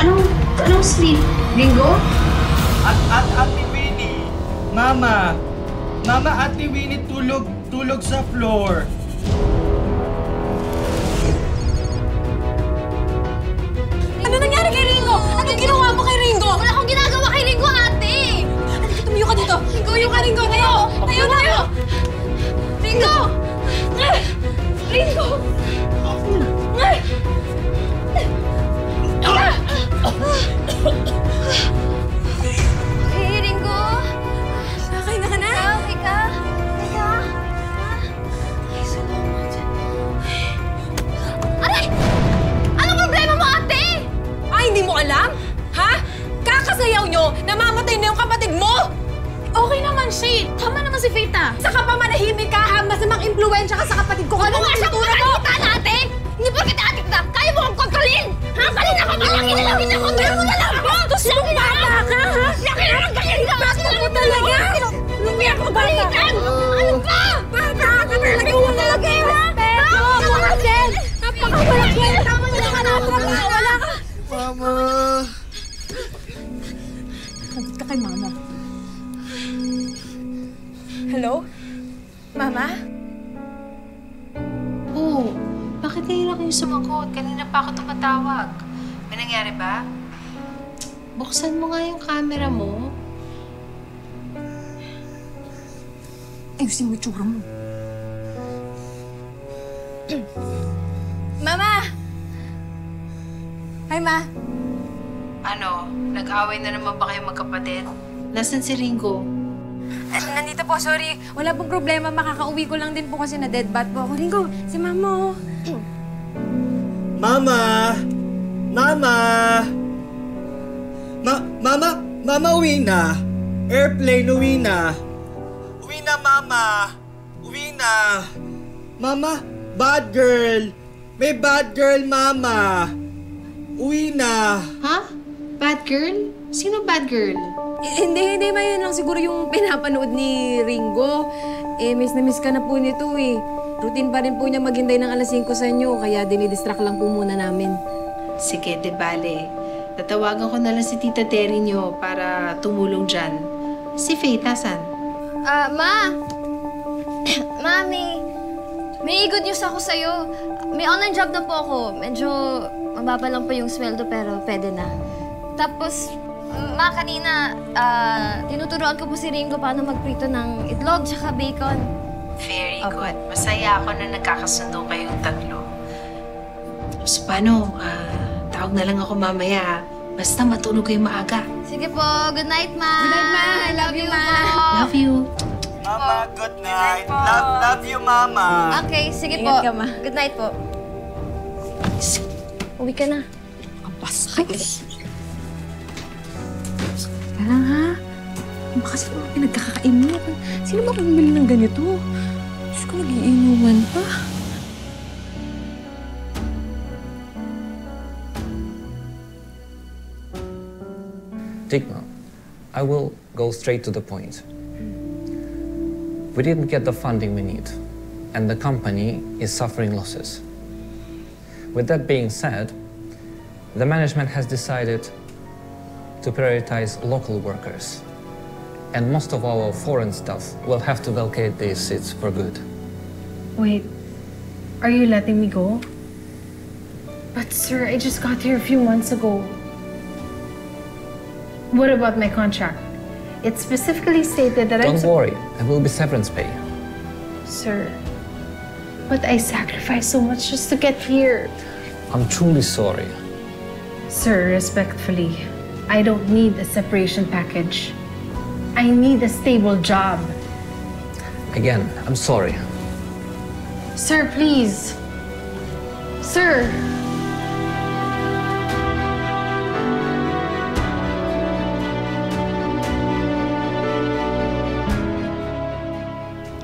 Anong sleep? Ringo? Ate Winnie! Mama! Mama, Ate Winnie, tulog sa floor. Ano nangyari kay Ringo? Anong ginawa mo kay Ringo? Wala akong ginagawa kay Ringo, ate! Halika, tumayo ka dito. Tumayo ka, Ringo. Tayo! Tayo! Ringo! Ringo! Hey, Ringo! Okay na ka na? Okay ka? Teka. Ay, salamat. Aray! Anong problema mo, ate? Ay, hindi mo alam? Ha? Kakasayaw nyo, namamatay na yung kapatid mo! Okay naman siya. Tama naman si Faith, ah. Saka pa manahimik ka, ha? Masamang impluensya ka sa kapatid ko. Ano nga siyang pagkakita natin? Hindi porket ate kita, kaya mo akong kontrolin! Ha? Kanina ka malaki na lang, kontrol mo na lang ako! Gusto mo bata ka, ha? Laki na lang ganyan ka! Gusto mo talaga? Lumiyak mo balikan! Ano ba? Bata ka talaga! Wala ka! Respeto! Kapatid! Napakawalang kwenta mo na ka natrabaho! Wala ka! Mama! Sagot ka kay Mama. Hello? Mama? Oo. Bakit kanina kayo sumagot? Kanina pa ako tumatawag. May nangyari ba? Buksan mo nga yung camera mo. Ayusin mo yung tsura mo. Mama! Hi, Ma. Ano? Nag-away na naman ba kayo magkapatid? Nasaan si Ringo? Nandito po, sorry. Wala pong problema. Makakauwi ko lang din po kasi na dead bat po ako. Ringo, si Mama. Mama! Mama! Mama, uwi na! Airplane, uwi na! Uwi na, Mama! Uwi na! Mama, bad girl! May bad girl, Mama! Uwi na! Ha? Bad girl? Sino bad girl? Hindi. Yun lang siguro yung pinapanood ni Ringo. Miss na miss ka na po nito eh. Routine pa rin po niya maghintay ng alas 5 sa inyo, kaya dinidistract lang po muna namin. Sige, de bale. Tatawagan ko na lang si Tita Terry niyo para tumulong dyan. Si Faith, asan? Ma! Mami, may good news ako sa'yo. May online job na po ako. Medyo mababa lang po yung sweldo pero pwede na. Tapos, ma, kanina, tinuturuan ko po si Ringo paano magprito ng itlog tsaka bacon. Very good. Masaya ako na nagkakasundo kayong tatlo. So, paano? Tawag na lang ako mamaya. Basta matulog kayo maaga. Sige po. Good night, Ma. Good night, Ma. I love you, Ma. Love you. Mama, good night! Love you, Mama! Okay, sige Ingat po. ka, Ma. Good night po. Uwi ka na. Ang bastos. Kaya lang, ha? Ano ba kasi mga pinagkakakain mo? Sino ba bumili ng ganito? Diyos ko, nag-iinuman pa. Digma, I will go straight to the point. We didn't get the funding we need, and the company is suffering losses. With that being said, the management has decided to prioritize local workers, and most of our foreign staff will have to vacate these seats for good. Wait, are you letting me go? But sir, I just got here a few months ago. What about my contract? It specifically stated that Don't worry, there will be severance pay. Sir, but I sacrificed so much just to get here. I'm truly sorry. Sir, respectfully, I don't need a separation package. I need a stable job. Again, I'm sorry. Sir, please. Sir.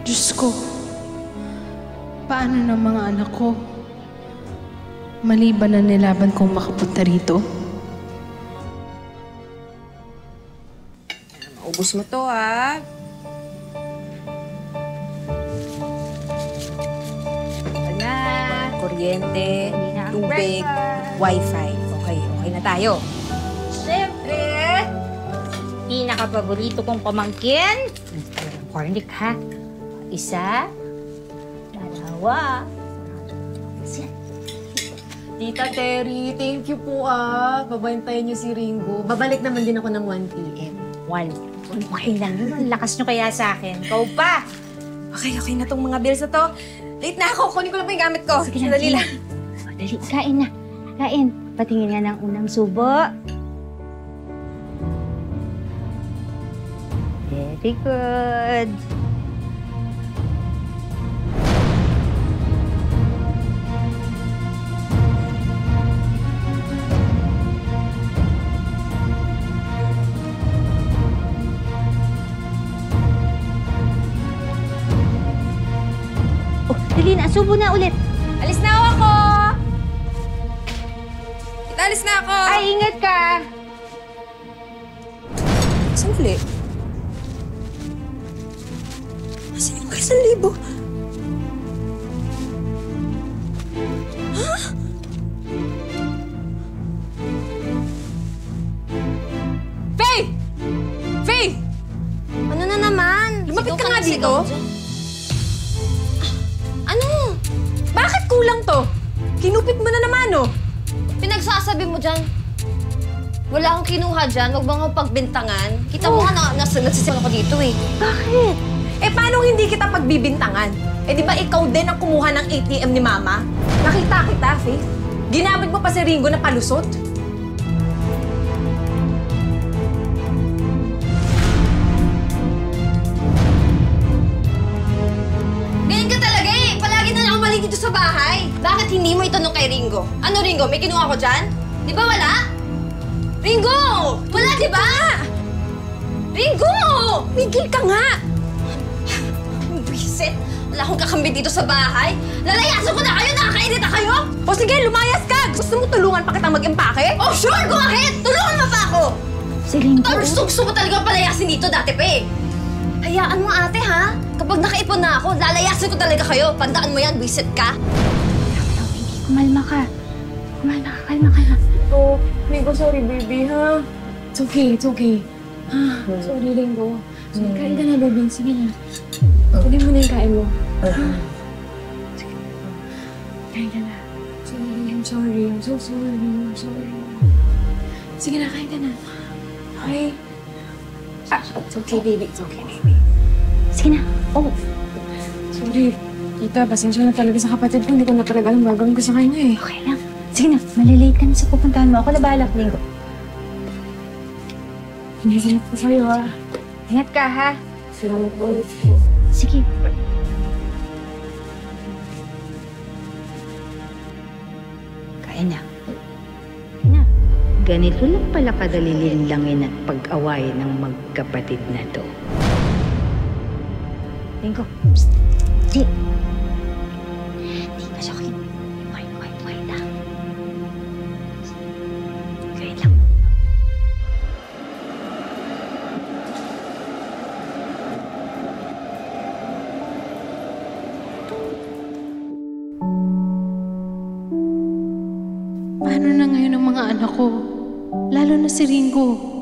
Diyos ko, paano ng mga anak ko? Maliban na nilaban kong makapunta rito? Ubus mo to, ha? Na, kuryente, tubig, wifi. Okay na tayo. pinaka-paborito kong pamangkin. Ang cornic, ha? Isa, dalawa. Tita Terry, thank you po Babantayan niyo si Ringo. Babalik naman din ako ng 1 p.m. Okay lang yun. Ang lakas nyo kaya sa akin. Ikaw pa. Okay na tong mga bills na to. Late na ako. Kunin ko lang pa yung gamit ko. Sige na, Dali lang. Dali, kain na. Kain. Patingin nga ng unang subo. Very good. Oh, dali na. Subo na ulit. Alis na ako! Tita, alis na ako! Ay, ingat ka. Sandali. Asan yung 1,000? Ha? Faye! Faye! Ano na naman? Lumapit ka nga Sigaw dito. ka dyan. Ano? Bakit kulang to? Kinupit mo na naman, oh. Pinagsasabi mo dyan. Wala akong kinuha dyan. Huwag bang akong pagbintangan. Kita mo nga nagsisigaw ako dito eh. Bakit? Eh, paano hindi kita pagbibintangan? Eh, di ba ikaw din ang kumuha ng ATM ni Mama? Nakita kita, Faith. Ginamit mo pa si Ringo na palusot. Ganyan ka talaga eh. Palagi na lang ako mali dito sa bahay. Bakit hindi mo itanong kay Ringo? Ano Ringo? May kinuha ko dyan? Di ba wala? Ringo! Wala, di ba? Ringo! Migil ka nga! Bisit! Wala akong kakambi dito sa bahay. Lalayasan ko na kayo! Nakakainit na kayo! O sige, lumayas ka! Gusto mo tulungan pa kitang mag-impake? Oh, sure! Go ahead! Tulungan mo pa ako! Si Ringo. Gusto ko talagang palayasin dito dati pa eh. Hayaan mo ate ha. Kapag nakaipon na ako, lalayasin ko talaga kayo. Tandaan mo yan, bisit ka. Baby, kumalma ka. Kumalma ka, kalma. Oh, Ringo, sorry baby, ha? It's okay. Sorry, Ringo. Sige, kain ka na, baby. Sige na. Tuloy mo na yung kain mo. Sige. Kain ka na. Sorry. I'm so sorry. Sige na, kain ka na. Okay? It's okay, baby. Sige na. Oh, Sorry. Tita, pasensya na talaga sa kapatid ko. Hindi ko na talaga alam gagawin ko sa kanya eh. okay lang. Sige na, malilate ka na sa pupuntahan mo. Ako na bahala, Ringo. Hindi ko sa'yo, ha? Ingat ka, ha? Salamat po. Sige. Kain na. Ganito lang pala kadali linlangin at pag-awayan ng magkapatid na to. Ringo, psst. Di ka siya kayo. Quiet lang. Quiet lang. Paano na ngayon ang mga anak ko? Lalo na si Ringo.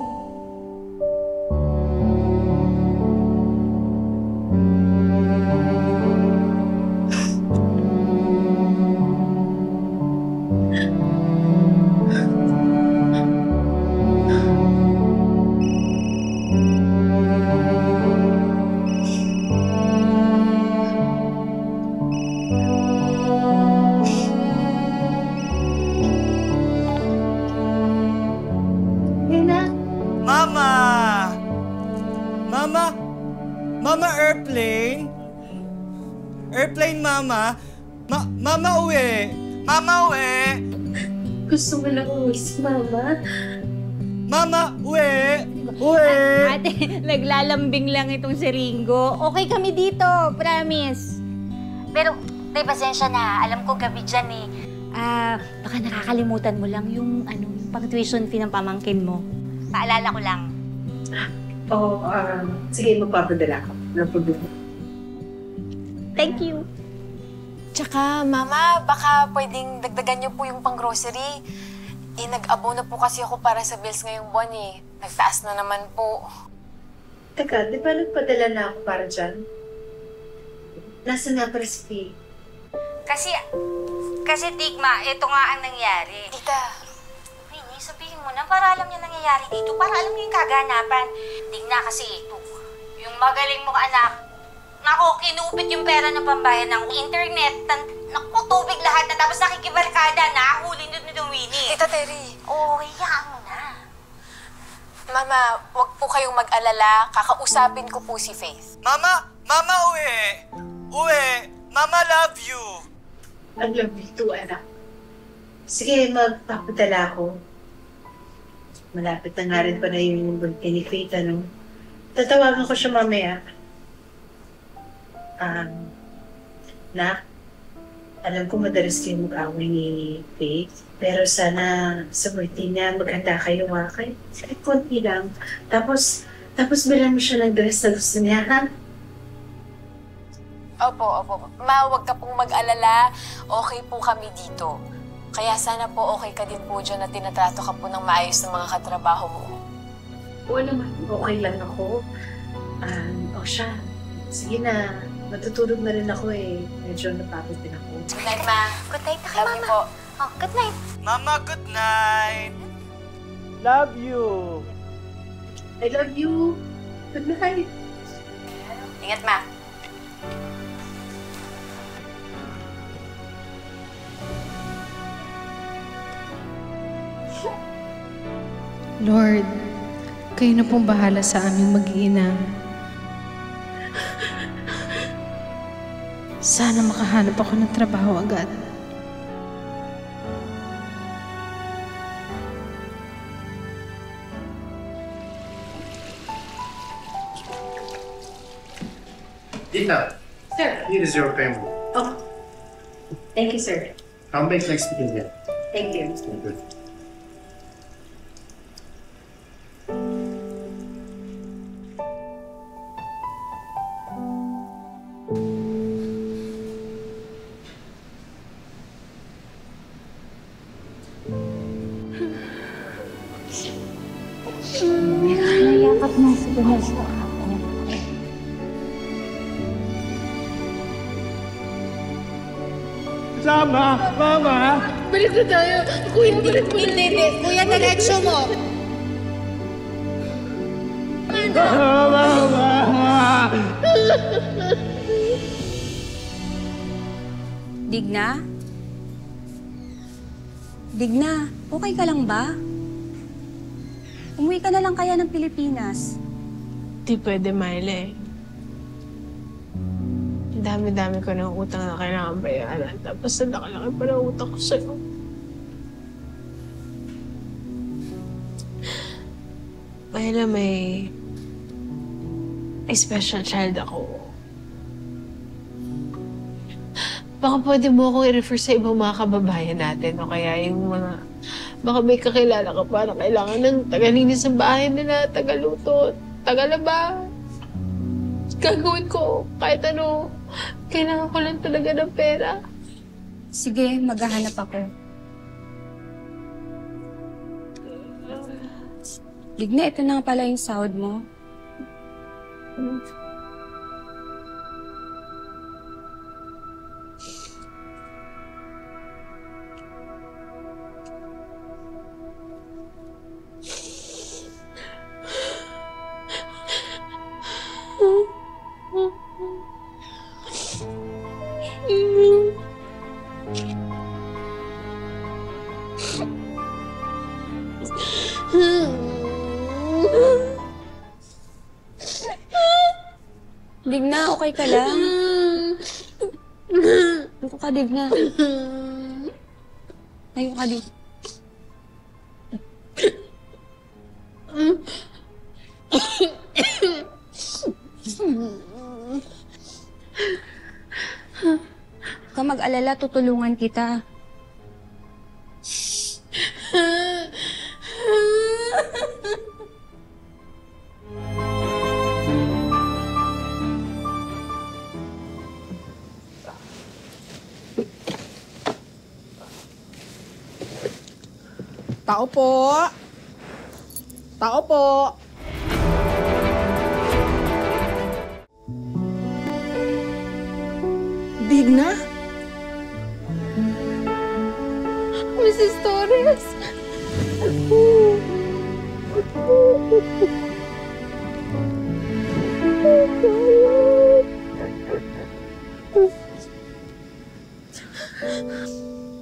Mama, airplane? Airplane, Mama? Mama, uwi! Mama, uwi! Gusto mo lang si Mama? Mama, uwi! Uwi! Ate, naglalambing lang itong si Ringo. Okay kami dito, promise. Pero, tay, pasensya na. Alam ko gabi dyan eh. Baka nakakalimutan mo lang yung pang-tuition fee ng pamangkin mo. Paalala ko lang. Sige, magpapadala ko. No problem. Thank you. Tsaka, Mama, baka pwedeng dagdagan niyo po yung pang-grocery. Nag-abono po kasi ako para sa bills ngayong buwan eh. Nagtaas na naman po. Teka, di ba nagpadala na ako para dyan? Nasaan nga para si Faye? Kasi Tigma, ito nga ang nangyari. Tita, Winnie, sabihin mo na para alam niya nangyayari dito, para alam niya yung kaganapan. Tigna kasi ito. Yung magaling mong anak, nako, kinupit yung pera ng pambayad ng internet. Naku, tubig lahat na tapos nakikibarkada. Nahuli nito nitong Winnie. Tita Terry. Oo, hayaan mo na. Mama, wag po kayong mag-alala. Kakausapin ko po si Faith. Mama! Mama, uwi! Uwi! Mama, love you! Ang love you too, anak. Sige, magpapadala ako. Malapit na nga rin pa na yung birthday ni Faith, ano? Tatawagan ko siya mamaya. Nak, alam ko madalas kayo mag-away ni Faith, pero sana sa birthday niya maghanda kayo kahit konti lang. Tapos bilang mo siya ng dress na gusto niya, ha? Opo. Ma, wag ka pong mag-alala. Okay po kami dito. Kaya sana po okay ka din po dyan na tinatrato ka po ng maayos ng mga katrabaho mo. Oo naman, okay lang ako. Siya. Sige na, matutulog na rin ako eh. Medyo napapit din ako. Good night, Ma. Good night na kay Love Mama. you po. Oh, good night. Mama, good night! Love you! I love you. Good night. Ingat, Ma. Lord, kayo na pong bahala sa aming mag-iina. Sana makahanap ako ng trabaho agad. Tita. Sir. Here is your payment. Oh. Thank you, sir. Come back next week again. Thank you. Good. Nayakap na si Vanessa. Sama! Mama! Balik na tayo. Kuya, balik mo na. Hindi. Kuya, diretso mo. Mama! Digna? Digna, okay ka lang ba? Umuwi ka na lang kaya ng Pilipinas. Di pwede, Miley. Ang dami-dami ko ng utang na kailangan bayaran. Tapos ang laki-laki pa ng utang ko sa'yo. Miley, may special child ako. Baka pwede mo akong i-refer sa ibang mga kababayan natin o kaya yung mga... Baka may kakilala ka pa na kailangan ng tagalinis sa bahay nila, tagaluto, tagalaba. Gagawin ko kahit ano. Kailangan ko lang talaga ng pera. Sige, maghahanap ako. Digna, ito na nga pala yung sahod mo. Digna, okay ka lang? Ano ka, Digna? Tayo ka, Digna. Huwag ka mag-alala, tutulungan kita. Tao po. Tao po. Digna? Mrs. Torres.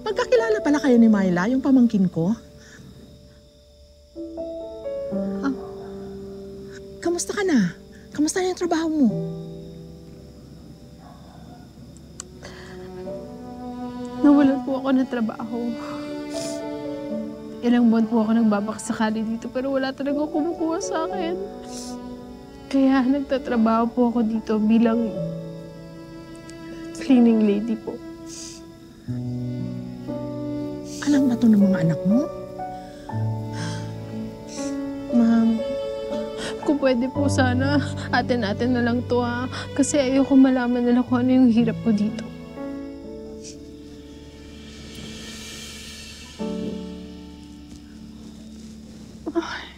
Magkakilala pala kayo ni Myla, yung pamangkin ko? Kamusta ka na? Kamusta na yung trabaho mo? Nawalan po ako ng trabaho. Ilang buwan po ako nagbabakasakali dito pero wala talaga kumukuha sa akin. Kaya nagtatrabaho po ako dito bilang cleaning lady po. Alam ba ito ng mga anak mo? Ma'am, kung pwede po sana, atin-atin na lang to ha. Kasi ayoko malaman nila kung ano yung hirap ko dito.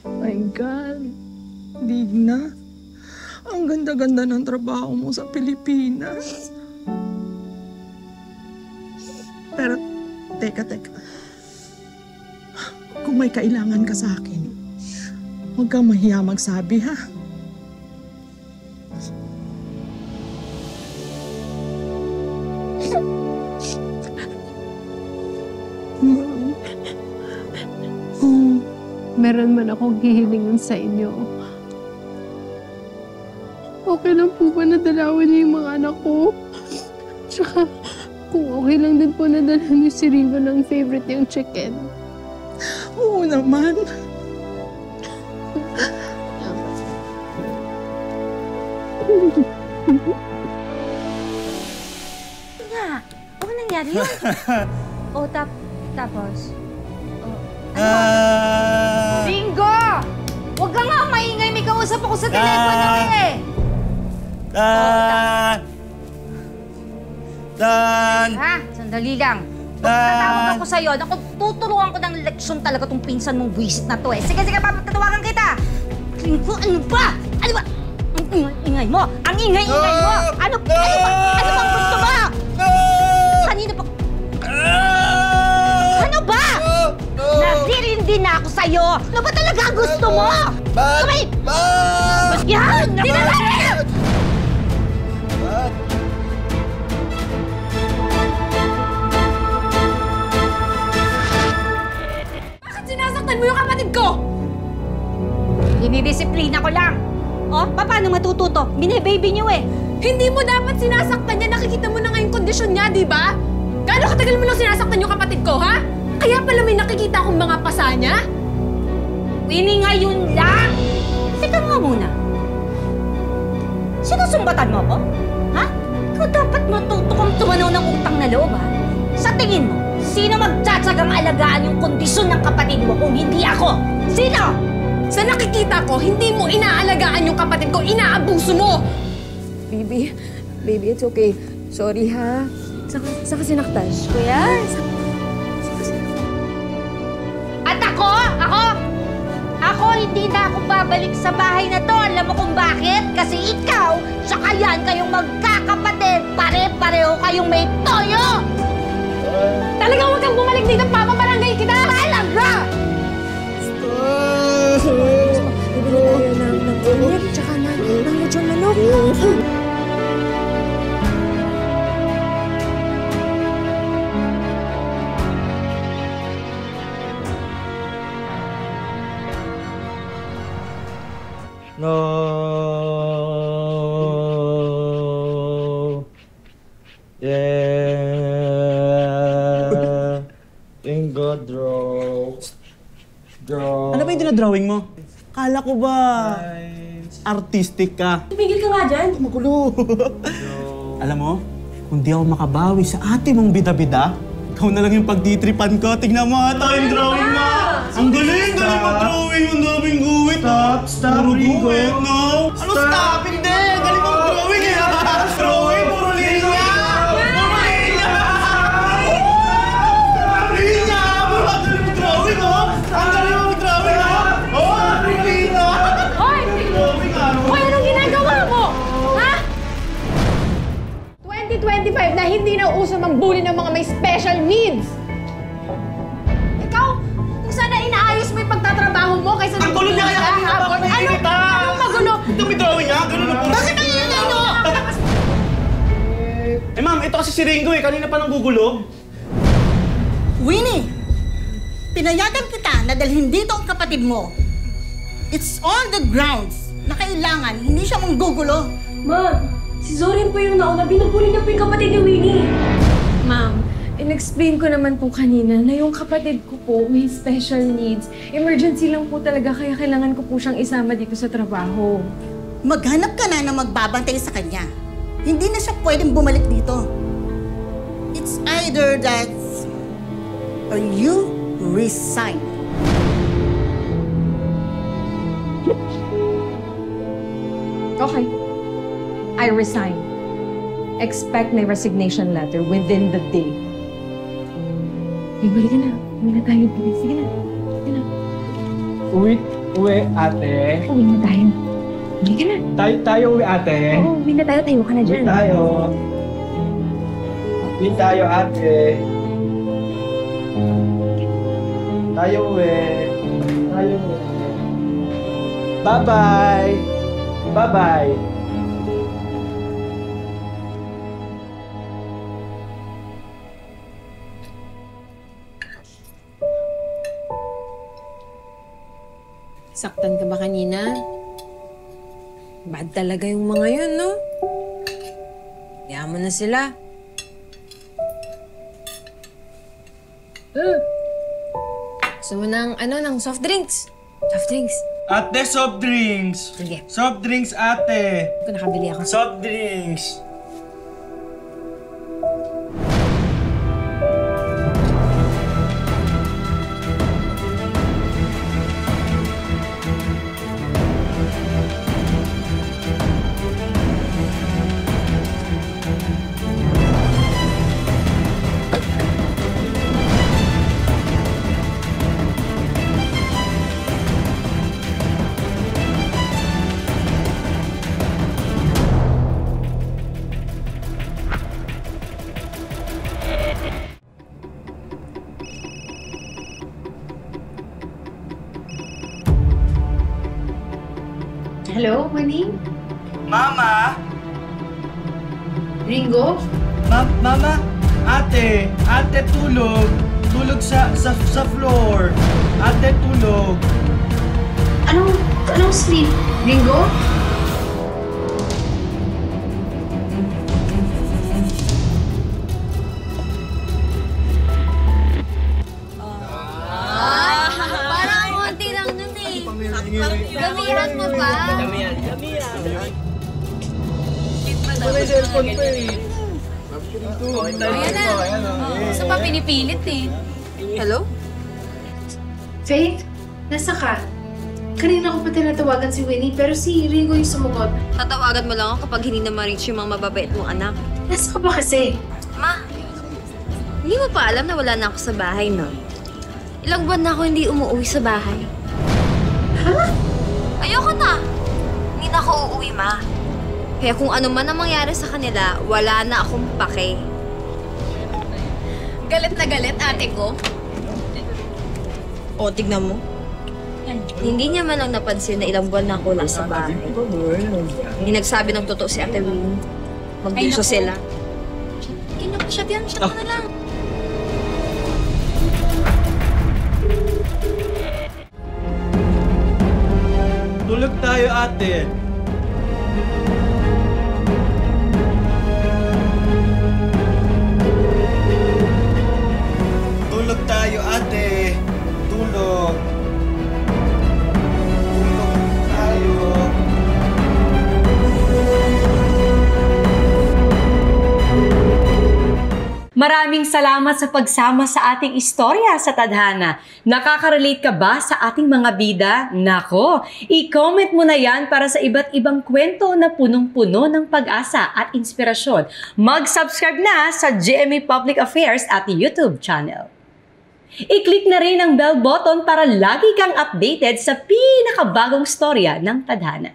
My God. Digna, ang ganda-ganda ng trabaho mo sa Pilipinas. Pero, teka. Kung may kailangan ka sa akin, huwag kang mahiya magsabi, ha? Meron man akong hihilingin sa inyo. Okay lang po ba nadalawan niyo yung mga anak ko? Tsaka, kung okay lang din po nadala niyo si Ringo ng favorite yung chicken. Oo naman. Nga, ano nangyari yun? O, tapos? Ringo! Huwag ka nga maingay, may kausap ako sa telepono eh! Dan! Ha? Sandali lang. Tatawag ako sa'yo. Naku, tuturuan ko ng leksyon talaga tong pinsan mong buwisit na to eh. Sige, papatatawagan kita. Ringo, ano ba? Ano ba? Ang ingay mo! Ang ingay-ingay mo! Ano ba? Ano bang gusto mo? Kanina pa... Ano ba? Naririndi na ako sa'yo! Ano ba talaga gusto mo? Bakit? Yan! Dinala! Bakit sinasaktan mo yung kapatid ko? Dinidisiplina ko lang. O, paano matututo? Bine-baby niyo eh. Hindi mo dapat sinasaktan niya. Nakikita mo na nga yung kondisyon niya, di ba? Gaano katagal mo lang sinasaktan yung kapatid ko, ha? Kaya pala may nakikita akong mga pasa niya? Winnie, ngayon lang! Teka nga muna. Sinusumbatan mo ko? Ha? Ikaw dapat matuto kang tumanaw ng utang na loob, ha? Sa tingin mo, sino magtsatsagang alagaan yung kondisyon ng kapatid mo kung hindi ako? Sino? Sa nakikita ko, hindi mo inaalagaan yung kapatid ko, inaabuso mo! Baby, it's okay. Sorry, ha? Saka sinaktan. Kuya? At ako, hindi na ako babalik sa bahay na to. Alam mo kung bakit? Kasi ikaw, tsaka yan kayong magkakapatid. Pare-pareho kayong may toyo! Talaga huwag kang bumalik dito, papabarangay kita! Talaga! Bibili tayo ng ulit, tsaka ng lechon manok. No. Yeah. Ringo, draw. Ano ba yung dinadrawing mo? Kala ko ba artistic ka? Tumigil ka nga dyan. Magulo. Alam mo, kung di ako makabawi sa ate mong bida-bida, ikaw na lang yung pagtitripan ko. Tignan mo ata yung drawing mo. Ang galing! Galing mag-drawing! Ang daming guwit! Stop! Ringo! No! Ano stop? Hindi! Galing mag-drawing eh! Drawing! Puro linya! Puro linya! Linya! Puro galing mag-drawing oh! needs. Ikaw, kung sana inaayos mo yung pagtatrabaho mo kaysa Ang gulo niya kaya kanina pa ako naiinit ha! Anong magulo? Ito may drawing ha? Ganun na po. Bakit ang ingay mo? Eh ma'am, ito kasi si Ringo eh. Kanina pa nang gugulo. Winnie! Pinayagan kita na dalhin dito ang kapatid mo. It's on the grounds na kailangan hindi siya manggugulo. Ma'am, si Zorin po yung nauna. Binubuli niya po yung kapatid ni Winnie. Ma'am, in-explain ko naman po kanina na yung kapatid ko po may special needs. Emergency lang po talaga kaya kailangan ko po siyang isama dito sa trabaho. Maghanap ka na magbabantay sa kanya. Hindi na siya pwedeng bumalik dito. It's either that or you resign. Okay. I resign. Expect my resignation letter within the day. Balik ka na. Uwi na tayo. Sige na. Sige na. Uwi, ate. Uwi na tayo. Uwi ka na. Tayo uwi, ate. Oo, uwi na tayo. Tayo ka na dyan. Uwi tayo, ate. Tayo uwi. Bye-bye. Bye-bye. Saktan ka ba kanina? Bad talaga yung mga yun, no? Kaya mo na sila. Gusto mo ng soft drinks? Soft drinks. Ate, soft drinks. Sige. Soft drinks, ate. Ito, nakabili ako. Soft drinks. Hello, Winnie? Mama? Ringo? Mama? Ate, tulog. Tulog sa floor. Ate, tulog. Anong sleep? Ringo? Parang konti lang nun eh. Gamihan mo pa. May cellphone pa eh. Ayan na. Saan pa pinipilit eh? Hello? Faith, nasa ka? Kanina ko pa tinatawagan si Winnie pero si Ringo yung sumugot. Tatawagan mo lang ako kapag hindi na ma-reach yung mga mababait mong anak. Nasa ka ba kasi? Ma, hindi mo pa alam na wala na ako sa bahay, no? Ilang buwan na ako hindi umuwi sa bahay. Ha? Ayoko na. Hindi na ako uuwi, Ma. Kaya kung ano man ang mangyari sa kanila, wala na akong pake. Galit na galit, ate ko. O, tignan mo. Hindi niya man lang napansin na ilang buwan na ako nasa bahay. Hindi nagsabi ng totoo si Ate Winnie. Magbiso sila. Ganyan ko siya diyan. Siya na lang. Tulog tayo, ate. Tulog tayo, ate. Tulog. Tulog tayo. Maraming salamat sa pagsama sa ating istorya sa Tadhana. Nakaka-relate ka ba sa ating mga bida? Nako, i-comment mo na yan para sa iba't ibang kwento na punong-puno ng pag-asa at inspirasyon. Mag-subscribe na sa GMA Public Affairs at YouTube channel. I-click na rin ang bell button para lagi kang updated sa pinakabagong storya ng Tadhana.